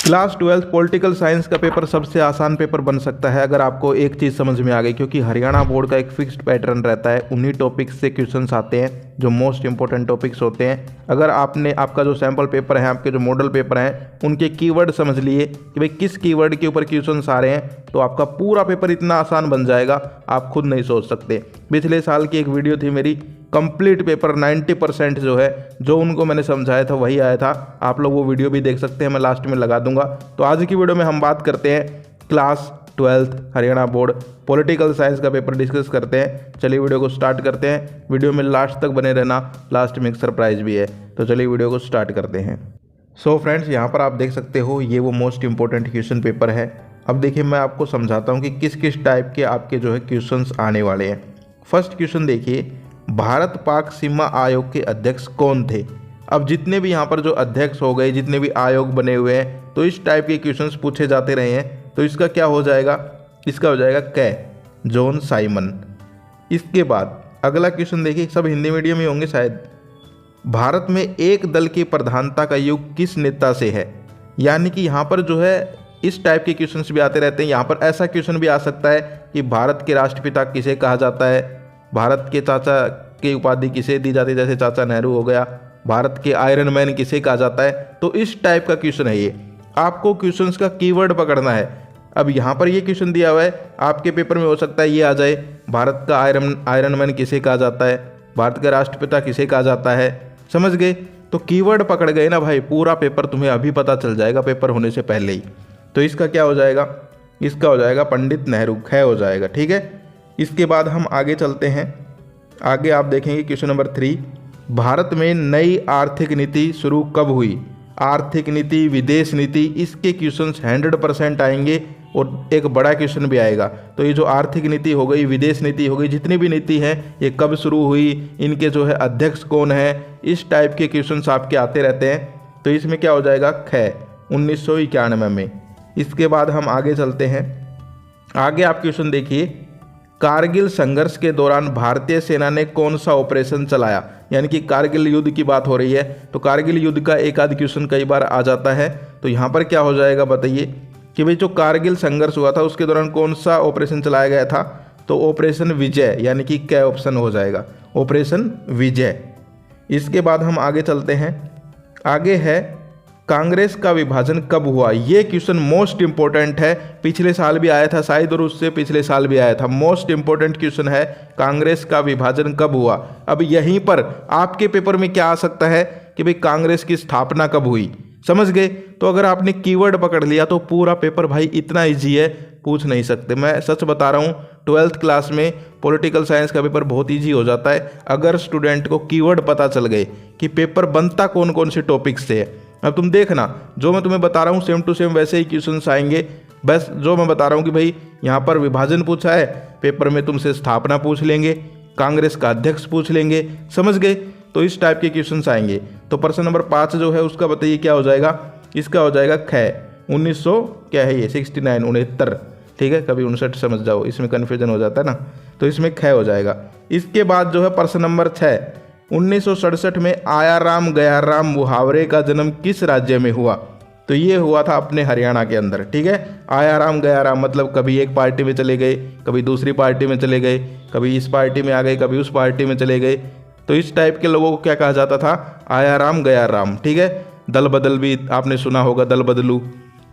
Class 12 political science का paper सबसे आसान पेपर बन सकता है अगर आपको एक चीज़ समझ में आ गई, क्योंकि हरियाणा बोर्ड का एक फिक्स्ड पैटर्न रहता है। उन्हीं टॉपिक्स से क्वेश्चंस आते हैं जो मोस्ट इंपॉर्टेंट टॉपिक्स होते हैं। अगर आपका जो सैम्पल पेपर है, आपके जो मॉडल पेपर हैं, उनके कीवर्ड समझ लिए कि भाई किस कीवर्ड के ऊपर क्वेश्चंस आ रहे हैं, तो आपका पूरा पेपर इतना आसान बन जाएगा आप खुद नहीं सोच सकते। पिछले साल की एक वीडियो थी मेरी, कंप्लीट पेपर 90% जो है, जो उनको मैंने समझाया था वही आया था। आप लोग वो वीडियो भी देख सकते हैं, मैं लास्ट में लगा दूंगा। तो आज की वीडियो में हम बात करते हैं class 12 Haryana board political science का पेपर डिस्कस करते हैं। चलिए वीडियो को स्टार्ट करते हैं। वीडियो में लास्ट तक बने रहना, लास्ट में एक सरप्राइज भी है। तो चलिए वीडियो को स्टार्ट करते हैं। सो फ्रेंड्स, यहाँ पर आप देख सकते हो ये वो मोस्ट इंपॉर्टेंट क्वेश्चन पेपर है। अब देखिए मैं आपको समझाता हूँ कि किस किस टाइप के आपके जो है क्वेश्चंस आने वाले हैं। फर्स्ट क्वेश्चन देखिए, भारत पाक सीमा आयोग के अध्यक्ष कौन थे। अब जितने भी यहाँ पर जो अध्यक्ष हो गए, जितने भी आयोग बने हुए हैं, तो इस टाइप के क्वेश्चंस पूछे जाते रहे हैं। तो इसका क्या हो जाएगा, इसका हो जाएगा कै जॉन साइमन। इसके बाद अगला क्वेश्चन देखिए, सब हिंदी मीडियम ही होंगे शायद। भारत में एक दल की प्रधानता का युग किस नेता से है। यानी कि यहाँ पर जो है इस टाइप के क्वेश्चंस भी आते रहते हैं। यहाँ पर ऐसा क्वेश्चन भी आ सकता है कि भारत के राष्ट्रपिता किसे कहा जाता है, भारत के चाचा की उपाधि किसे दी जाती है, जैसे चाचा नेहरू हो गया। भारत के आयरन मैन किसे कहा जाता है। तो इस टाइप का क्वेश्चन है ये। आपको क्वेश्चंस का कीवर्ड पकड़ना है। अब यहाँ पर ये क्वेश्चन दिया हुआ है, आपके पेपर में हो सकता है ये आ जाए, भारत का आयरन मैन किसे कहा जाता है, भारत का राष्ट्रपिता किसे कहा जाता है। समझ गए। तो कीवर्ड पकड़ गए ना भाई, पूरा पेपर तुम्हें अभी पता चल जाएगा पेपर होने से पहले ही। तो इसका क्या हो जाएगा, इसका हो जाएगा पंडित नेहरू, ख हो जाएगा। ठीक है। इसके बाद हम आगे चलते हैं। आगे आप देखेंगे क्वेश्चन नंबर 3, भारत में नई आर्थिक नीति शुरू कब हुई। आर्थिक नीति, विदेश नीति, इसके क्वेश्चंस 100% आएंगे और एक बड़ा क्वेश्चन भी आएगा। तो ये जो आर्थिक नीति हो गई, विदेश नीति हो गई, जितनी भी नीति है ये कब शुरू हुई, इनके जो है अध्यक्ष कौन है, इस टाइप के क्वेश्चंस आपके आते रहते हैं। तो इसमें क्या हो जाएगा, ख 1991 में। इसके बाद हम आगे चलते हैं। आगे आप क्वेश्चन देखिए, कारगिल संघर्ष के दौरान भारतीय सेना ने कौन सा ऑपरेशन चलाया। यानी कि कारगिल युद्ध की बात हो रही है, तो कारगिल युद्ध का एक आध क्वेश्चन कई बार आ जाता है। तो यहाँ पर क्या हो जाएगा बताइए कि भाई जो कारगिल संघर्ष हुआ था उसके दौरान कौन सा ऑपरेशन चलाया गया था। तो ऑपरेशन विजय, यानी कि क्या ऑप्शन हो जाएगा, ऑपरेशन विजय। इसके बाद हम आगे चलते हैं। आगे है कांग्रेस का विभाजन कब हुआ। ये क्वेश्चन मोस्ट इंपॉर्टेंट है, पिछले साल भी आया था शायद और उससे पिछले साल भी आया था। मोस्ट इंपॉर्टेंट क्वेश्चन है, कांग्रेस का विभाजन कब हुआ। अब यहीं पर आपके पेपर में क्या आ सकता है कि भाई कांग्रेस की स्थापना कब हुई। समझ गए। तो अगर आपने कीवर्ड पकड़ लिया तो पूरा पेपर भाई इतना ईजी है, पूछ नहीं सकते। मैं सच बता रहा हूँ, 12th क्लास में पॉलिटिकल साइंस का पेपर बहुत ईजी हो जाता है अगर स्टूडेंट को कीवर्ड पता चल गए कि पेपर बनता कौन कौन से टॉपिक से है। अब तुम देखना, जो मैं तुम्हें बता रहा हूँ सेम टू सेम वैसे ही क्वेश्चंस आएंगे। बस जो मैं बता रहा हूँ कि भाई यहाँ पर विभाजन पूछा है, पेपर में तुमसे स्थापना पूछ लेंगे, कांग्रेस का अध्यक्ष पूछ लेंगे। समझ गए। तो इस टाइप के क्वेश्चंस आएंगे। तो प्रश्न नंबर 5 जो है उसका बताइए क्या हो जाएगा। इसका हो जाएगा ख 1900 क्या है ये 69 69। ठीक है, कभी 59 समझ जाओ, इसमें कन्फ्यूजन हो जाता है ना। तो इसमें ख हो जाएगा। इसके बाद जो है प्रश्न नंबर 6, 1967 में आयाराम गयाराम मुहावरे का जन्म किस राज्य में हुआ। तो ये हुआ था अपने हरियाणा के अंदर। ठीक है। आयाराम गयाराम मतलब कभी एक पार्टी में चले गए, कभी दूसरी पार्टी में चले गए, कभी इस पार्टी में आ गए, कभी उस पार्टी में चले गए। तो इस टाइप के लोगों को क्या कहा जाता था, आयाराम गयाराम। ठीक है। दल बदल भी आपने सुना होगा, दल बदलू।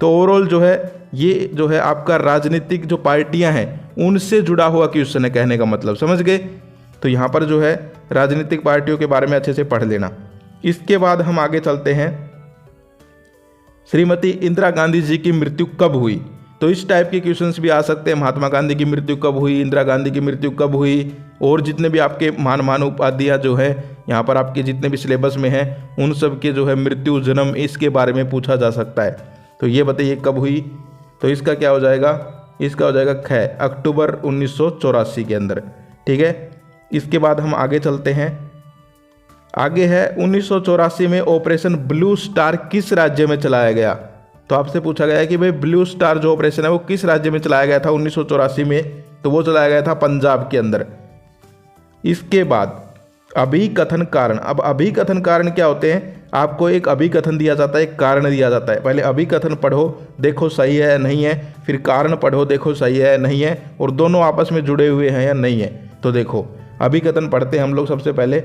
तो ओवरऑल जो है ये जो है आपका राजनीतिक जो पार्टियां हैं उनसे जुड़ा हुआ क्वेश्चन है, कहने का मतलब। समझ गए। तो यहाँ पर जो है राजनीतिक पार्टियों के बारे में अच्छे से पढ़ लेना। इसके बाद हम आगे चलते हैं। श्रीमती इंदिरा गांधी जी की मृत्यु कब हुई। तो इस टाइप के क्वेश्चंस भी आ सकते हैं। महात्मा गांधी की मृत्यु कब हुई, इंदिरा गांधी की मृत्यु कब हुई, और जितने भी आपके महान उपाधियाँ जो है यहाँ पर आपके जितने भी सिलेबस में हैं उन सब के जो है मृत्यु, जन्म, इसके बारे में पूछा जा सकता है। तो ये बताइए कब हुई। तो इसका क्या हो जाएगा, इसका हो जाएगा ख अक्टूबर 1984 के अंदर। ठीक है। इसके बाद हम आगे चलते हैं। आगे है 1984 में ऑपरेशन ब्लू स्टार किस राज्य में चलाया गया। तो आपसे पूछा गया है कि भाई ब्लू स्टार जो ऑपरेशन है वो किस राज्य में चलाया गया था 1984 में। तो वो चलाया गया था पंजाब के अंदर। इसके बाद अभिकथन कारण। अब अभिकथन कारण क्या होते हैं? आपको एक अभिकथन दिया जाता है, एक कारण दिया जाता है। पहले अभिकथन पढ़ो, देखो सही है या नहीं है, फिर कारण पढ़ो, देखो सही है या नहीं है, और दोनों आपस में जुड़े हुए हैं या नहीं है। तो देखो अभिकथन पढ़ते हैं हम लोग। सबसे पहले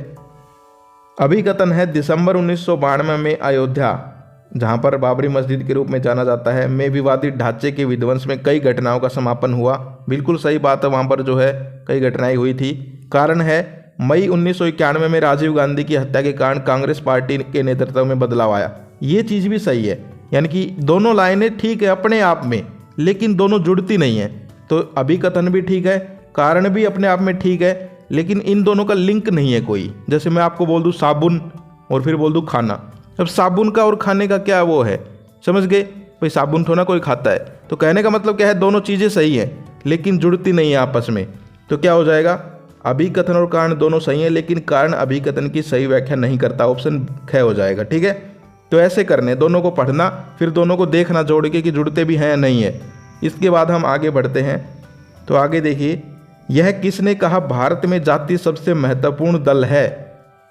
अभिकथन है दिसंबर 1992 में अयोध्या, जहां पर बाबरी मस्जिद के रूप में जाना जाता है, में विवादित ढांचे के विध्वंस में कई घटनाओं का समापन हुआ। बिल्कुल सही बात है, वहां पर जो है कई घटनाएं हुई थी। कारण है मई 1991 में राजीव गांधी की हत्या के कारण कांग्रेस पार्टी के नेतृत्व में बदलाव आया। ये चीज़ भी सही है, यानी कि दोनों लाइनें ठीक है अपने आप में, लेकिन दोनों जुड़ती नहीं है। तो अभिकथन भी ठीक है, कारण भी अपने आप में ठीक है, लेकिन इन दोनों का लिंक नहीं है कोई। जैसे मैं आपको बोल दूँ साबुन और फिर बोल दूँ खाना, अब साबुन का और खाने का क्या वो है, समझ गए भाई? साबुन थोड़ा कोई खाता है। तो कहने का मतलब क्या है, दोनों चीज़ें सही हैं लेकिन जुड़ती नहीं है आपस में। तो क्या हो जाएगा, अभिकथन और कारण दोनों सही हैं, लेकिन कारण अभिकथन की सही व्याख्या नहीं करता। ऑप्शन ख हो जाएगा, ठीक है। तो ऐसे करने, दोनों को पढ़ना, फिर दोनों को देखना जोड़ के कि जुड़ते भी हैं या नहीं है। इसके बाद हम आगे बढ़ते हैं। तो आगे देखिए, यह किसने कहा भारत में जाति सबसे महत्वपूर्ण दल है?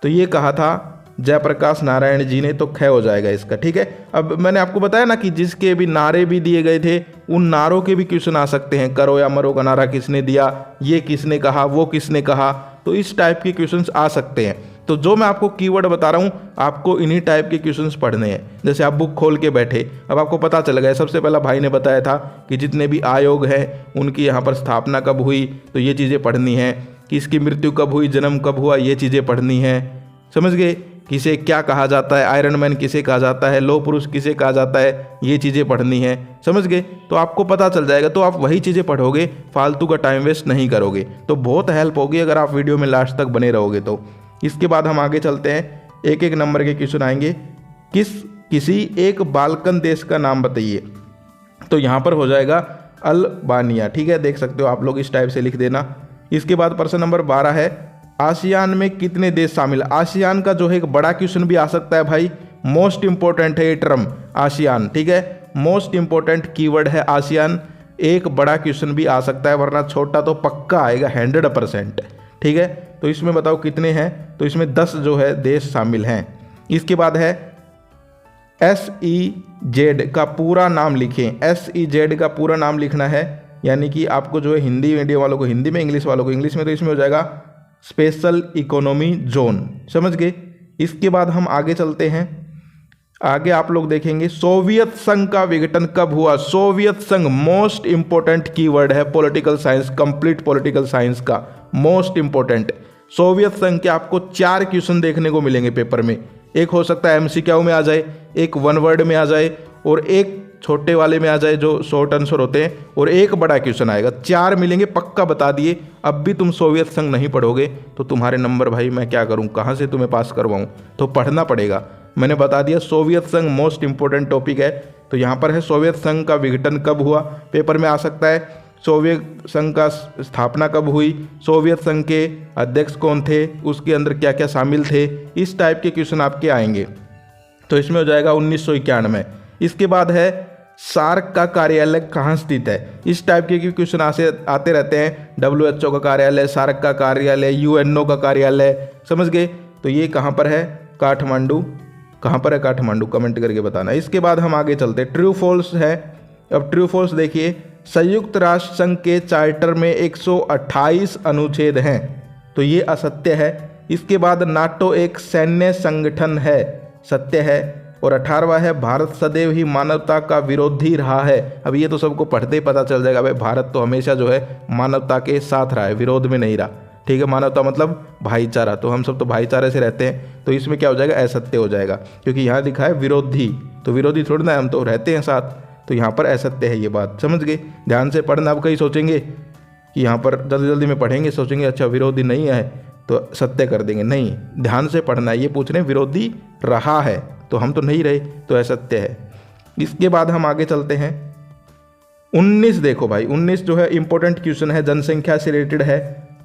तो ये कहा था जयप्रकाश नारायण जी ने। तो ख हो जाएगा इसका, ठीक है। अब मैंने आपको बताया ना कि जिसके भी नारे भी दिए गए थे, उन नारों के भी क्वेश्चन आ सकते हैं। करो या मरो का नारा किसने दिया, ये किसने कहा, वो किसने कहा, तो इस टाइप के क्वेश्चंस आ सकते हैं। तो जो मैं आपको कीवर्ड बता रहा हूँ, आपको इन्हीं टाइप के क्वेश्चंस पढ़ने हैं। जैसे आप बुक खोल के बैठे, अब आपको पता चल गया। सबसे पहला भाई ने बताया था कि जितने भी आयोग हैं उनकी यहाँ पर स्थापना कब हुई, तो ये चीज़ें पढ़नी है। कि इसकी मृत्यु कब हुई, जन्म कब हुआ, ये चीज़ें पढ़नी है, समझ गए। किसे क्या कहा जाता है, आयरन मैन किसे कहा जाता है, लौह पुरुष किसे कहा जाता है, ये चीज़ें पढ़नी है, समझ गए। तो आपको पता चल जाएगा, तो आप वही चीज़ें पढ़ोगे, फालतू का टाइम वेस्ट नहीं करोगे। तो बहुत हेल्प होगी अगर आप वीडियो में लास्ट तक बने रहोगे तो। इसके बाद हम आगे चलते हैं, एक एक नंबर के क्वेश्चन आएंगे। किसी एक बाल्कन देश का नाम बताइए। तो यहाँ पर हो जाएगा अल्बानिया, ठीक है, देख सकते हो आप लोग, इस टाइप से लिख देना। इसके बाद प्रश्न नंबर 12 है, आसियान में कितने देश शामिल? आसियान का जो है एक बड़ा क्वेश्चन भी आ सकता है भाई, मोस्ट इंपॉर्टेंट है ये टर्म आसियान, ठीक है। मोस्ट इंपॉर्टेंट कीवर्ड है आसियान, एक बड़ा क्वेश्चन भी आ सकता है, वरना छोटा तो पक्का आएगा 100%, ठीक है। तो इसमें बताओ कितने हैं? तो इसमें 10 जो है देश शामिल हैं। इसके बाद है SEZ का पूरा नाम लिखें। SEZ का पूरा नाम लिखना है, यानी कि आपको जो है हिंदी मीडियम वालों को हिंदी में, इंग्लिश वालों को इंग्लिश में। तो इसमें हो जाएगा स्पेशल इकोनॉमी जोन, समझ गए। इसके बाद हम आगे चलते हैं। आगे आप लोग देखेंगे सोवियत संघ का विघटन कब हुआ? सोवियत संघ मोस्ट इंपॉर्टेंट कीवर्ड है political science, complete political science का मोस्ट इंपॉर्टेंट। सोवियत संघ के आपको 4 क्वेश्चन देखने को मिलेंगे पेपर में। एक हो सकता है MCQ में आ जाए, एक वन वर्ड में आ जाए, और एक छोटे वाले में आ जाए जो शॉर्ट आंसर होते हैं, और एक बड़ा क्वेश्चन आएगा। 4 मिलेंगे पक्का, बता दिए। अब भी तुम सोवियत संघ नहीं पढ़ोगे तो तुम्हारे नंबर भाई मैं क्या करूं, कहां से तुम्हें पास करवाऊं? तो पढ़ना पड़ेगा। मैंने बता दिया सोवियत संघ मोस्ट इंपॉर्टेंट टॉपिक है। तो यहाँ पर है सोवियत संघ का विघटन कब हुआ, पेपर में आ सकता है। सोवियत संघ का स्थापना कब हुई, सोवियत संघ के अध्यक्ष कौन थे, उसके अंदर क्या क्या शामिल थे, इस टाइप के क्वेश्चन आपके आएंगे। तो इसमें हो जाएगा 1991। इसके बाद है सार्क का कार्यालय कहाँ स्थित है? इस टाइप के क्वेश्चन आते रहते हैं। WHO का कार्यालय, सार्क का कार्यालय, UNO का कार्यालय, समझ गए। तो ये कहाँ पर है? काठमांडू। कहाँ पर है काठमांडू? कमेंट करके बताना। इसके बाद हम आगे चलते हैं, ट्रू फॉल्स है। अब ट्रू फॉल्स देखिए, संयुक्त राष्ट्र संघ के चार्टर में 128 अनुच्छेद हैं, तो ये असत्य है। इसके बाद नाटो एक सैन्य संगठन है, सत्य है। और 18वां है भारत सदैव ही मानवता का विरोधी रहा है। अब ये तो सबको पढ़ते ही पता चल जाएगा भाई, भारत तो हमेशा जो है मानवता के साथ रहा है, विरोध में नहीं रहा, ठीक है। मानवता मतलब भाईचारा, तो हम सब तो भाईचारे से रहते हैं। तो इसमें क्या हो जाएगा? असत्य हो जाएगा, क्योंकि यहाँ दिखा है विरोधी, तो विरोधी थोड़ी ना है, हम तो रहते हैं साथ। तो यहाँ पर असत्य है, ये बात समझ गए। ध्यान से पढ़ना। आप कहीं सोचेंगे कि यहाँ पर जल्दी जल्दी में पढ़ेंगे, सोचेंगे अच्छा विरोधी नहीं है तो सत्य कर देंगे, नहीं, ध्यान से पढ़ना। ये पूछ रहे हैं विरोधी रहा है, तो हम तो नहीं रहे, तो असत्य है। इसके बाद हम आगे चलते हैं। 19 देखो भाई, 19 जो है इंपॉर्टेंट क्वेश्चन है, जनसंख्या से रिलेटेड है,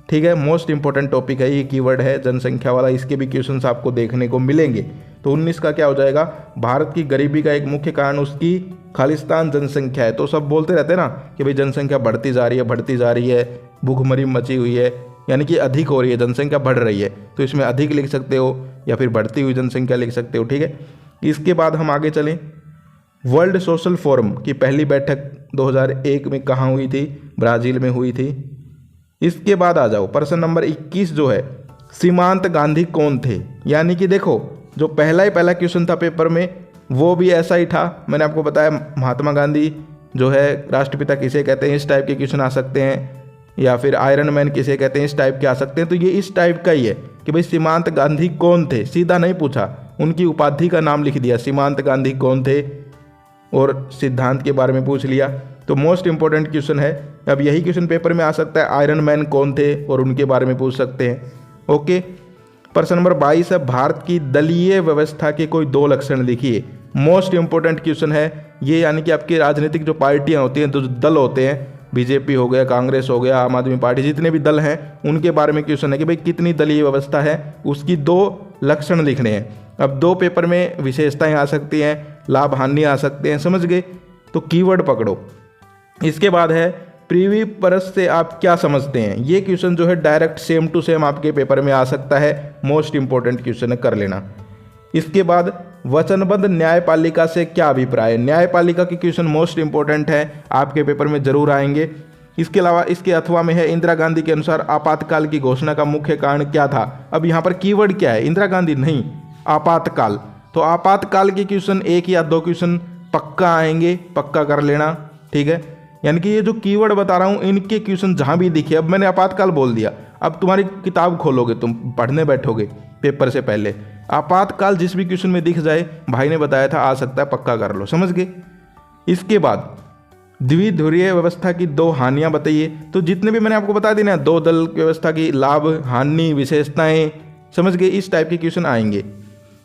ठीक है। मोस्ट इंपॉर्टेंट टॉपिक है, ये कीवर्ड है जनसंख्या वाला, इसके भी क्वेश्चंस आपको देखने को मिलेंगे। तो 19 का क्या हो जाएगा? भारत की गरीबी का एक मुख्य कारण उसकी खालिस्तान जनसंख्या है। तो सब बोलते रहते हैं ना कि भाई जनसंख्या बढ़ती जा रही है, बढ़ती जा रही है, भूखमरी मची हुई है, यानी कि अधिक हो रही है, जनसंख्या बढ़ रही है, तो इसमें अधिक लिख सकते हो या फिर बढ़ती हुई जनसंख्या लिख सकते हो। ठीक है, इसके बाद हम आगे चलें। वर्ल्ड सोशल फोरम की पहली बैठक 2001 में कहाँ हुई थी? ब्राज़ील में हुई थी। इसके बाद आ जाओ प्रश्न नंबर 21 जो है, सीमांत गांधी कौन थे? यानी कि देखो जो पहला क्वेश्चन था पेपर में वो भी ऐसा ही था। मैंने आपको बताया महात्मा गांधी जो है राष्ट्रपिता किसे कहते हैं, इस टाइप के क्वेश्चन आ सकते हैं, या फिर आयरन मैन किसे कहते हैं, इस टाइप के आ सकते हैं। तो ये इस टाइप का ही है कि भाई सीमांत गांधी कौन थे, सीधा नहीं पूछा, उनकी उपाधि का नाम लिख दिया, सीमांत गांधी कौन थे, और सिद्धांत के बारे में पूछ लिया। तो मोस्ट इंपॉर्टेंट क्वेश्चन है। अब यही क्वेश्चन पेपर में आ सकता है, आयरन मैन कौन थे और उनके बारे में पूछ सकते हैं। ओके, प्रश्न नंबर 22 है, भारत की दलीय व्यवस्था के कोई 2 लक्षण लिखिए। मोस्ट इंपॉर्टेंट क्वेश्चन है ये, यानी कि आपकी राजनीतिक जो पार्टियां होती हैं, जो दल होते हैं, बीजेपी हो गया, कांग्रेस हो गया, आम आदमी पार्टी, जितने भी दल हैं उनके बारे में क्वेश्चन है कि भाई कितनी दलीय व्यवस्था है, उसकी 2 लक्षण लिखने हैं। अब 2 पेपर में विशेषताएं आ सकती हैं, लाभ हानि आ सकते हैं, समझ गए? तो कीवर्ड पकड़ो। इसके बाद है प्रीवी परस से आप क्या समझते हैं? ये क्वेश्चन जो है डायरेक्ट सेम टू सेम आपके पेपर में आ सकता है, मोस्ट इंपॉर्टेंट क्वेश्चन है, कर लेना। इसके बाद वचनबद्ध न्यायपालिका से क्या अभिप्राय है? न्यायपालिका के क्वेश्चन मोस्ट इंपॉर्टेंट है, आपके पेपर में जरूर आएंगे। इसके अलावा इसके अथवा में है, इंदिरा गांधी के अनुसार आपातकाल की घोषणा का मुख्य कारण क्या था? अब यहाँ पर कीवर्ड क्या है? इंदिरा गांधी नहीं, आपातकाल। तो आपातकाल के क्वेश्चन 1 या 2 क्वेश्चन पक्का आएंगे, पक्का कर लेना। ठीक है, यानी कि ये जो कीवर्ड बता रहा हूँ इनके क्वेश्चन जहाँ भी दिखे, अब मैंने आपातकाल बोल दिया, अब तुम्हारी किताब खोलोगे, तुम पढ़ने बैठोगे पेपर से पहले, आपातकाल जिस भी क्वेश्चन में दिख जाए, भाई ने बताया था आ सकता है, पक्का कर लो, समझ गए? इसके बाद द्विध्रुवीय व्यवस्था की 2 हानियां बताइए। तो जितने भी मैंने आपको बता दी ना, 2 दल व्यवस्था की लाभ हानि विशेषताएं, समझ गए? इस टाइप के क्वेश्चन आएंगे।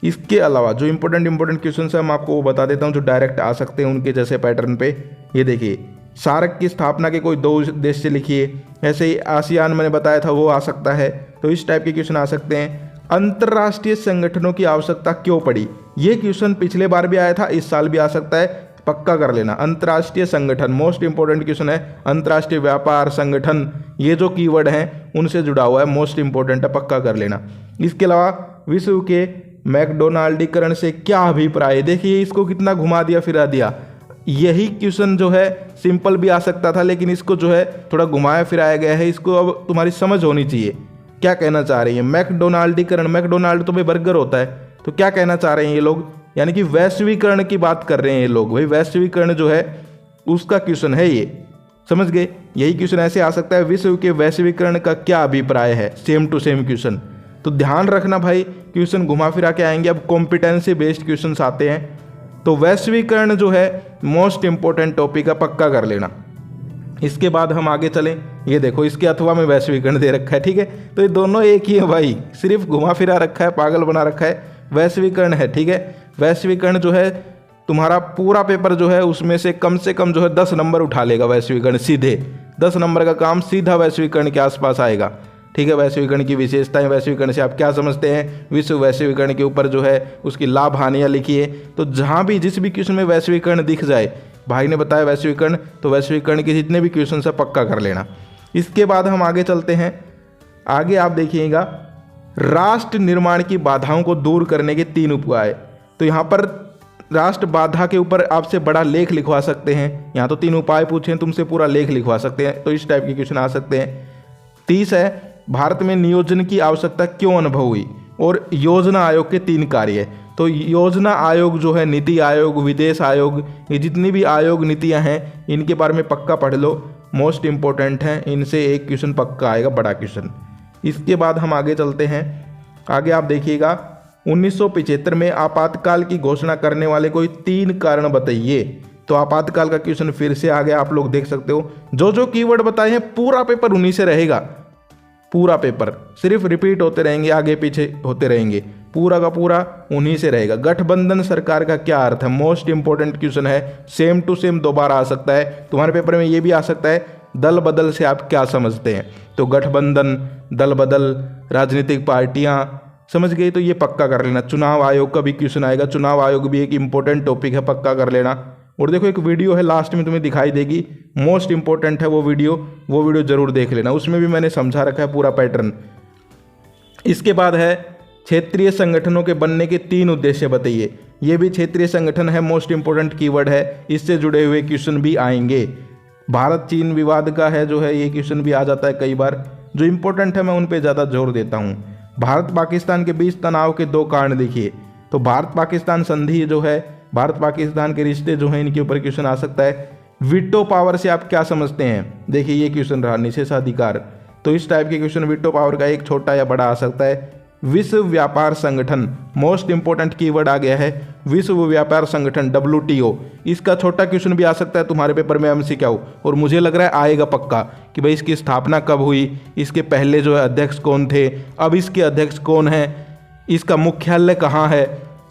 इसके अलावा जो इंपॉर्टेंट क्वेश्चन है मैं आपको वो बता देता हूँ, जो डायरेक्ट आ सकते हैं उनके जैसे पैटर्न पे। ये देखिए, सार्क की स्थापना के कोई 2 उद्देश्य लिखिए। ऐसे ही आसियान मैंने बताया था वो आ सकता है, तो इस टाइप के क्वेश्चन आ सकते हैं। अंतर्राष्ट्रीय संगठनों की आवश्यकता क्यों पड़ी? ये क्वेश्चन पिछले बार भी आया था, इस साल भी आ सकता है, पक्का कर लेना। अंतर्राष्ट्रीय संगठन मोस्ट इंपॉर्टेंट क्वेश्चन है। अंतर्राष्ट्रीय व्यापार संगठन, ये जो कीवर्ड हैं उनसे जुड़ा हुआ है, मोस्ट इंपॉर्टेंट है, पक्का कर लेना। इसके अलावा विश्व के मैकडोनाल्डीकरण से क्या अभिप्राय है? देखिए इसको कितना घुमा दिया फिरा दिया। यही क्वेश्चन जो है सिंपल भी आ सकता था, लेकिन इसको जो है थोड़ा घुमाया फिराया गया है। इसको अब तुम्हारी समझ होनी चाहिए क्या कहना चाह रही है। मैकडोनाल्डीकरण, मैकडोनाल्ड तो भाई बर्गर होता है, तो क्या कहना चाह रहे हैं ये लोग? यानी कि वैश्वीकरण की बात कर रहे हैं ये लोग। भाई वैश्वीकरण जो है उसका क्वेश्चन है ये, समझ गए? यही क्वेश्चन ऐसे आ सकता है, विश्व के वैश्वीकरण का क्या अभिप्राय है? Same to same question. तो ध्यान रखना भाई, क्वेश्चन घुमा फिरा के आएंगे। अब कॉम्पिटेंसी बेस्ड क्वेश्चन आते हैं, तो वैश्वीकरण जो है मोस्ट इंपॉर्टेंट टॉपिक है, पक्का कर लेना। इसके बाद हम आगे चलें। ये देखो इसके अथवा में वैश्वीकरण दे रखा है, ठीक है? तो ये दोनों एक ही है भाई, सिर्फ घुमा फिरा रखा है, पागल बना रखा है। वैश्वीकरण है, ठीक है? वैश्वीकरण जो है तुम्हारा पूरा पेपर जो है उसमें से कम जो है 10 नंबर उठा लेगा। वैश्वीकरण सीधे 10 नंबर का काम सीधा वैश्वीकरण के आसपास आएगा, ठीक है? वैश्वीकरण की विशेषताएं, वैश्वीकरण से आप क्या समझते हैं, विश्व वैश्वीकरण के ऊपर जो है उसकी लाभ हानियाँ लिखिए। तो जहाँ भी जिस भी क्वेश्चन में वैश्वीकरण दिख जाए, भाई ने बताया वैश्वीकरण, तो वैश्वीकरण के जितने भी क्वेश्चन है पक्का कर लेना। इसके बाद हम आगे चलते हैं। आगे आप देखिएगा, राष्ट्र निर्माण की बाधाओं को दूर करने के 3 उपाय। तो यहाँ पर राष्ट्र बाधा के ऊपर आपसे बड़ा लेख लिखवा सकते हैं। यहाँ तो 3 उपाय पूछे हैं, तुमसे पूरा लेख लिखवा सकते हैं, तो इस टाइप के क्वेश्चन आ सकते हैं। 30 है, भारत में नियोजन की आवश्यकता क्यों अनुभव हुई? और योजना आयोग के 3 कार्य। तो योजना आयोग जो है, नीति आयोग, विदेश आयोग, ये जितनी भी आयोग नीतियां हैं इनके बारे में पक्का पढ़ लो, मोस्ट इंपॉर्टेंट हैं। इनसे एक क्वेश्चन पक्का आएगा, बड़ा क्वेश्चन। इसके बाद हम आगे चलते हैं। आगे आप देखिएगा, 1975 में आपातकाल की घोषणा करने वाले कोई 3 कारण बताइए। तो आपातकाल का क्वेश्चन फिर से आ गया, आप लोग देख सकते हो। जो कीवर्ड बताए हैं पूरा पेपर उन्हीं से रहेगा, पूरा पेपर सिर्फ रिपीट होते रहेंगे, आगे पीछे होते रहेंगे, पूरा का पूरा उन्हीं से रहेगा। गठबंधन सरकार का क्या अर्थ है? मोस्ट इंपॉर्टेंट क्वेश्चन है, सेम टू सेम दोबारा आ सकता है तुम्हारे पेपर में। ये भी आ सकता है, दल बदल से आप क्या समझते हैं? तो गठबंधन, दल बदल, राजनीतिक पार्टियां, समझ गए? तो ये पक्का कर लेना। चुनाव आयोग का भी क्वेश्चन आएगा, चुनाव आयोग भी एक इंपॉर्टेंट टॉपिक है, पक्का कर लेना। और देखो एक वीडियो है लास्ट में तुम्हें दिखाई देगी, मोस्ट इंपॉर्टेंट है वो वीडियो ज़रूर देख लेना, उसमें भी मैंने समझा रखा है पूरा पैटर्न। इसके बाद है क्षेत्रीय संगठनों के बनने के 3 उद्देश्य बताइए। ये भी क्षेत्रीय संगठन है, मोस्ट इंपॉर्टेंट कीवर्ड है, इससे जुड़े हुए क्वेश्चन भी आएंगे। भारत चीन विवाद का है जो है, ये क्वेश्चन भी आ जाता है कई बार। जो इंपॉर्टेंट है मैं उन पे ज़्यादा जोर देता हूँ। भारत पाकिस्तान के बीच तनाव के 2 कारण देखिए। तो भारत पाकिस्तान संधि जो है, भारत पाकिस्तान के रिश्ते जो हैं, इनके ऊपर क्वेश्चन आ सकता है। वीटो पावर से आप क्या समझते हैं, देखिए ये क्वेश्चन रहा। निषेधाधिकार, तो इस टाइप के क्वेश्चन वीटो पावर का एक छोटा या बड़ा आ सकता है। विश्व व्यापार संगठन, मोस्ट इंपॉर्टेंट कीवर्ड आ गया है, विश्व व्यापार संगठन WTO, इसका छोटा क्वेश्चन भी आ सकता है तुम्हारे पेपर में MCQ, और मुझे लग रहा है आएगा पक्का कि भाई इसकी स्थापना कब हुई, इसके पहले जो है अध्यक्ष कौन थे, अब इसके अध्यक्ष कौन है, इसका मुख्यालय कहाँ है।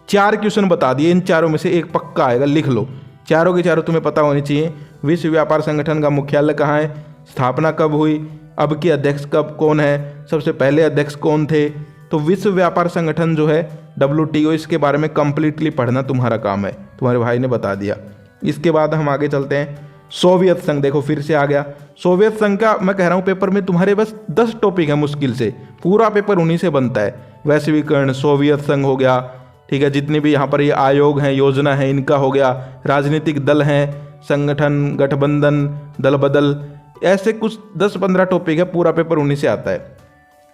4 क्वेश्चन बता दिए, इन चारों में से एक पक्का आएगा, लिख लो। चारों के चारों तुम्हें पता होनी चाहिए। विश्व व्यापार संगठन का मुख्यालय कहाँ है, स्थापना कब हुई, अब के अध्यक्ष कब कौन है, सबसे पहले अध्यक्ष कौन थे। तो विश्व व्यापार संगठन जो है WTO, इसके बारे में कंप्लीटली पढ़ना तुम्हारा काम है, तुम्हारे भाई ने बता दिया। इसके बाद हम आगे चलते हैं। सोवियत संघ, देखो फिर से आ गया। सोवियत संघ का मैं कह रहा हूँ पेपर में तुम्हारे बस 10 टॉपिक है मुश्किल से, पूरा पेपर उन्हीं से बनता है। वैश्वीकरण, सोवियत संघ हो गया, ठीक है, जितने भी यहाँ पर ये आयोग हैं, योजना है, इनका हो गया, राजनीतिक दल हैं, संगठन, गठबंधन, दल बदल, ऐसे कुछ 10-15 टॉपिक है, पूरा पेपर उन्हीं से आता है,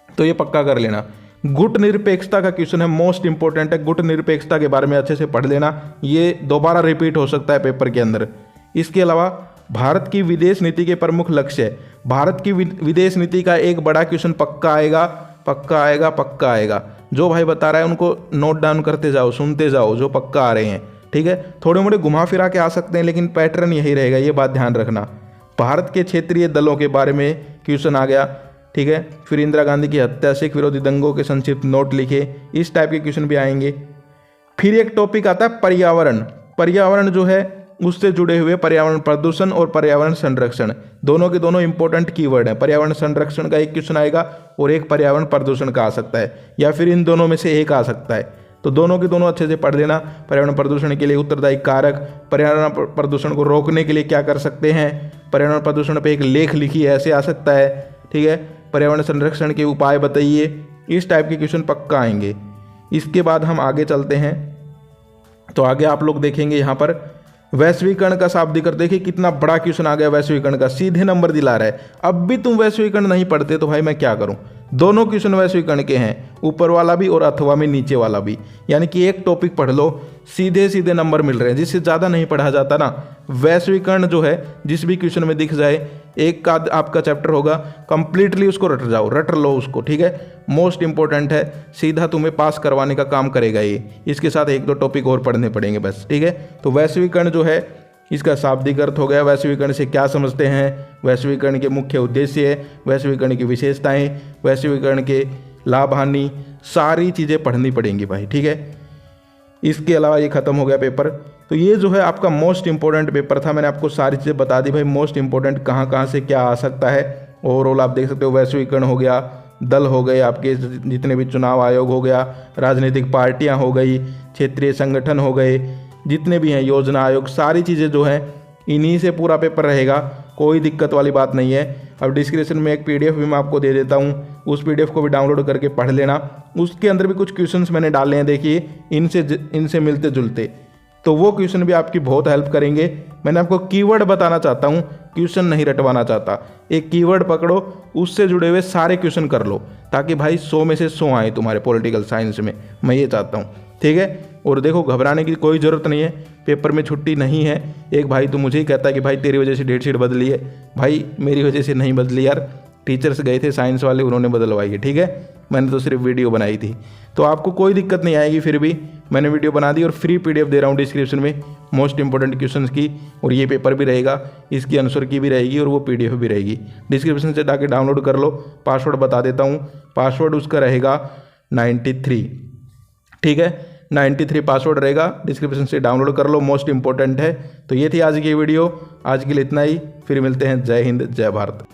तो ये पक्का कर लेना। गुट निरपेक्षता का क्वेश्चन है, मोस्ट इंपॉर्टेंट है, गुट निरपेक्षता के बारे में अच्छे से पढ़ लेना, ये दोबारा रिपीट हो सकता है पेपर के अंदर। इसके अलावा भारत की विदेश नीति के प्रमुख लक्ष्य है, भारत की विदेश नीति का एक बड़ा क्वेश्चन पक्का आएगा, पक्का आएगा, पक्का आएगा। जो भाई बता रहा है उनको नोट डाउन करते जाओ, सुनते जाओ, जो पक्का आ रहे हैं, ठीक है। थोड़े मोड़े घुमा फिरा के आ सकते हैं, लेकिन पैटर्न यही रहेगा, ये बात ध्यान रखना। भारत के क्षेत्रीय दलों के बारे में क्वेश्चन आ गया, ठीक है। फिर इंदिरा गांधी की हत्या, सिख विरोधी दंगों के संक्षिप्त नोट लिखे, इस टाइप के क्वेश्चन भी आएंगे। फिर एक टॉपिक आता है पर्यावरण। पर्यावरण जो है उससे जुड़े हुए पर्यावरण प्रदूषण और पर्यावरण संरक्षण, दोनों के दोनों इंपॉर्टेंट कीवर्ड हैं। पर्यावरण संरक्षण का एक क्वेश्चन आएगा और एक पर्यावरण प्रदूषण का आ सकता है, या फिर इन दोनों में से एक आ सकता है, तो दोनों के दोनों अच्छे से पढ़ लेना। पर्यावरण प्रदूषण के लिए उत्तरदायी कारक, पर्यावरण प्रदूषण को रोकने के लिए क्या कर सकते हैं, पर्यावरण प्रदूषण पर एक लेख लिखिए, ऐसे आ सकता है, ठीक है। पर्यावरण संरक्षण के उपाय बताइए, इस टाइप के क्वेश्चन पक्का आएंगे। इसके बाद हम आगे चलते हैं, तो आगे आप लोग देखेंगे यहाँ पर वैश्वीकरण का शाब्दिक अर्थ, देखिए कितना बड़ा क्वेश्चन आ गया वैश्वीकरण का, सीधे नंबर दिला रहा है। अब भी तुम वैश्वीकरण नहीं पढ़ते तो भाई मैं क्या करूं। दोनों क्वेश्चन वैश्वीकरण के हैं, ऊपर वाला भी और अथवा में नीचे वाला भी, यानी कि एक टॉपिक पढ़ लो, सीधे सीधे नंबर मिल रहे हैं, जिससे ज़्यादा नहीं पढ़ा जाता ना। वैश्वीकरण जो है जिस भी क्वेश्चन में दिख जाए, एक का आपका चैप्टर होगा, कंप्लीटली उसको रट जाओ, रट लो उसको, ठीक है। मोस्ट इंपॉर्टेंट है, सीधा तुम्हें पास करवाने का काम करेगा ये। इसके साथ 1-2 टॉपिक और पढ़ने पड़ेंगे बस, ठीक है। तो वैश्वीकरण जो है इसका शाब्दिक अर्थ हो गया, वैश्वीकरण से क्या समझते हैं, वैश्वीकरण के मुख्य उद्देश्य, वैश्वीकरण की विशेषताएं, वैश्वीकरण के लाभ हानि, सारी चीज़ें पढ़नी पड़ेंगी भाई, ठीक है। इसके अलावा ये खत्म हो गया पेपर। तो ये जो है आपका मोस्ट इंपॉर्टेंट पेपर था, मैंने आपको सारी चीज़ें बता दी भाई, मोस्ट इंपॉर्टेंट कहाँ कहाँ से क्या आ सकता है। ओवरऑल आप देख सकते हो, वैश्वीकरण हो गया, दल हो गए आपके जितने भी, चुनाव आयोग हो गया, राजनीतिक पार्टियाँ हो गई, क्षेत्रीय संगठन हो गए, जितने भी हैं, योजना आयोग, सारी चीज़ें जो हैं इन्हीं से पूरा पेपर रहेगा, कोई दिक्कत वाली बात नहीं है। अब डिस्क्रिप्शन में एक PDF भी मैं आपको दे देता हूँ, उस PDF को भी डाउनलोड करके पढ़ लेना। उसके अंदर भी कुछ क्वेश्चंस मैंने डाले हैं, देखिए इनसे मिलते जुलते, तो वो क्वेश्चन भी आपकी बहुत हेल्प करेंगे। मैंने आपको कीवर्ड बताना चाहता हूँ, क्वेश्चन नहीं रटवाना चाहता। एक कीवर्ड पकड़ो, उससे जुड़े हुए सारे क्वेश्चन कर लो, ताकि भाई 100 में से 100 आए तुम्हारे पॉलिटिकल साइंस में, मैं ये चाहता हूँ, ठीक है। और देखो घबराने की कोई ज़रूरत नहीं है, पेपर में छुट्टी नहीं है। एक भाई तो मुझे ही कहता है कि भाई तेरी वजह से डेट शीट बदली है, भाई मेरी वजह से नहीं बदली यार, टीचर्स गए थे साइंस वाले, उन्होंने बदलवाई है, ठीक है। मैंने तो सिर्फ वीडियो बनाई थी, तो आपको कोई दिक्कत नहीं आएगी। फिर भी मैंने वीडियो बना दी और फ्री PDF दे रहा हूँ डिस्क्रिप्शन में, मोस्ट इंपॉर्टेंट क्वेश्चंस की, और ये पेपर भी रहेगा, इसकी आंसर की भी रहेगी और वो PDF भी रहेगी। डिस्क्रिप्शन से जाके डाउनलोड कर लो। पासवर्ड बता देता हूँ, पासवर्ड उसका रहेगा 93, ठीक है, 93 पासवर्ड रहेगा। डिस्क्रिप्शन से डाउनलोड कर लो, मोस्ट इंपॉर्टेंट है। तो ये थी आज की वीडियो, आज के लिए इतना ही, फिर मिलते हैं। जय हिंद, जय भारत।